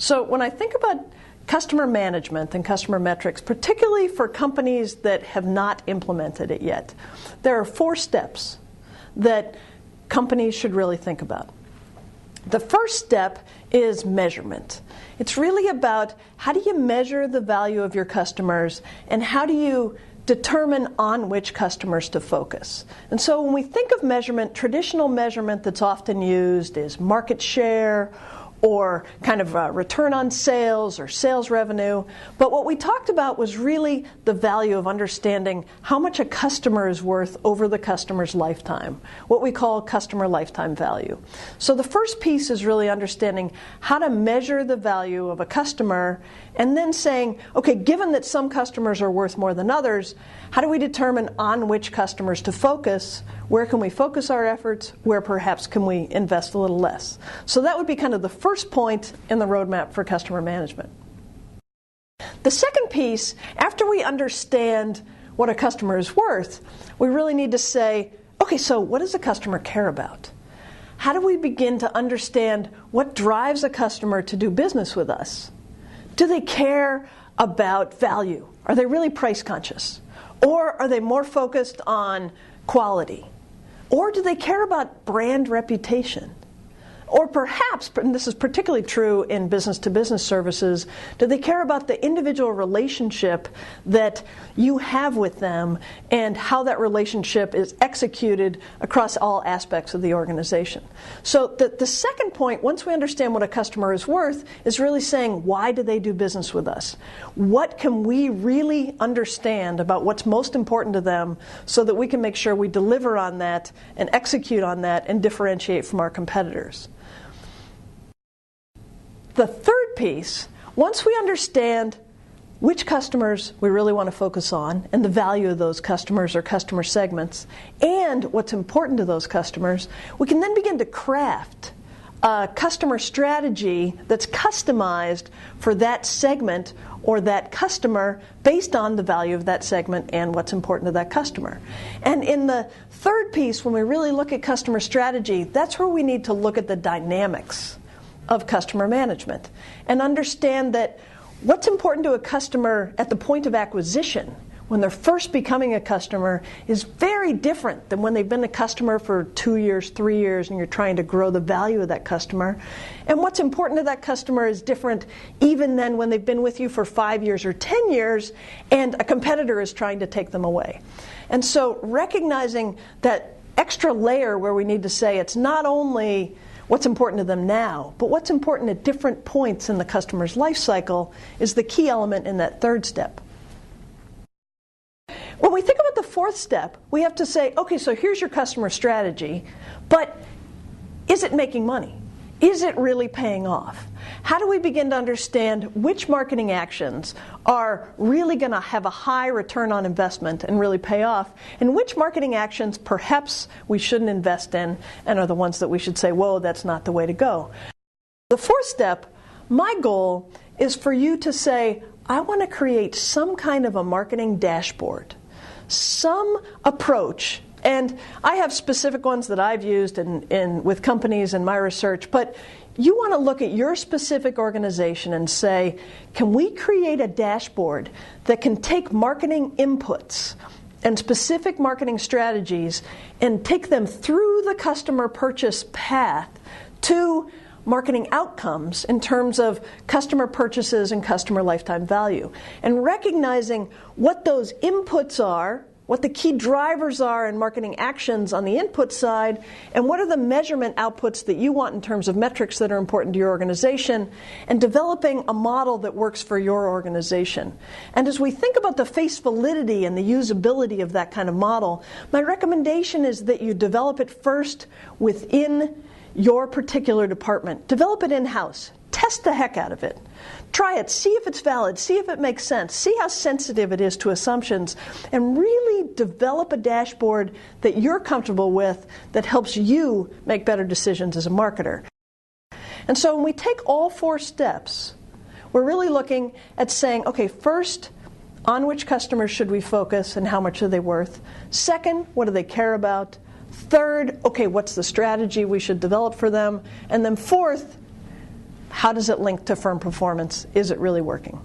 So when I think about customer management and customer metrics, particularly for companies that have not implemented it yet, there are 4 steps that companies should really think about. The first step is measurement. It's really about how do you measure the value of your customers and how do you determine on which customers to focus. And so when we think of measurement, traditional measurement that's often used is market share or kind of return on sales or sales revenue. But what we talked about was really the value of understanding how much a customer is worth over the customer's lifetime, what we call customer lifetime value. So the first piece is really understanding how to measure the value of a customer and then saying, okay, given that some customers are worth more than others, how do we determine on which customers to focus? Where can we focus our efforts? Where perhaps can we invest a little less? So that would be kind of the first point in the roadmap for customer management. The second piece, after we understand what a customer is worth, we really need to say, okay, so what does a customer care about? How do we begin to understand what drives a customer to do business with us? Do they care about value? Are they really price conscious? Or are they more focused on quality? Or do they care about brand reputation? Or perhaps, and this is particularly true in business-to-business services, do they care about the individual relationship that you have with them and how that relationship is executed across all aspects of the organization? So the second point, once we understand what a customer is worth, is really saying, why do they do business with us? What can we really understand about what's most important to them so that we can make sure we deliver on that and execute on that and differentiate from our competitors? The third piece, once we understand which customers we really want to focus on and the value of those customers or customer segments and what's important to those customers, we can then begin to craft a customer strategy that's customized for that segment or that customer based on the value of that segment and what's important to that customer. And in the third piece, when we really look at customer strategy, that's where we need to look at the dynamics of customer management and understand that what's important to a customer at the point of acquisition when they're first becoming a customer is very different than when they've been a customer for 2 years, 3 years, and you're trying to grow the value of that customer. And what's important to that customer is different even than when they've been with you for 5 years or 10 years and a competitor is trying to take them away. And so recognizing that extra layer where we need to say it's not only what's important to them now, but what's important at different points in the customer's life cycle is the key element in that third step. When we think about the fourth step, we have to say, okay, so here's your customer strategy, but is it making money? Is it really paying off? How do we begin to understand which marketing actions are really going to have a high return on investment and really pay off, and which marketing actions perhaps we shouldn't invest in and are the ones that we should say, whoa, that's not the way to go. The fourth step, my goal is for you to say, I want to create some kind of a marketing dashboard, some approach. And I have specific ones that I've used with companies in my research, but you want to look at your specific organization and say, can we create a dashboard that can take marketing inputs and specific marketing strategies and take them through the customer purchase path to marketing outcomes in terms of customer purchases and customer lifetime value, and recognizing what those inputs are, what the key drivers are in marketing actions on the input side, and what are the measurement outputs that you want in terms of metrics that are important to your organization, and developing a model that works for your organization. And as we think about the face validity and the usability of that kind of model, my recommendation is that you develop it first within your particular department. Develop it in-house. Test the heck out of it. Try it. See if it's valid. See if it makes sense. See how sensitive it is to assumptions. And really develop a dashboard that you're comfortable with that helps you make better decisions as a marketer. And so when we take all four steps, we're really looking at saying, okay, first, on which customers should we focus and how much are they worth? Second, what do they care about? Third, okay, what's the strategy we should develop for them? And then fourth, How does it link to firm performance? Is it really working?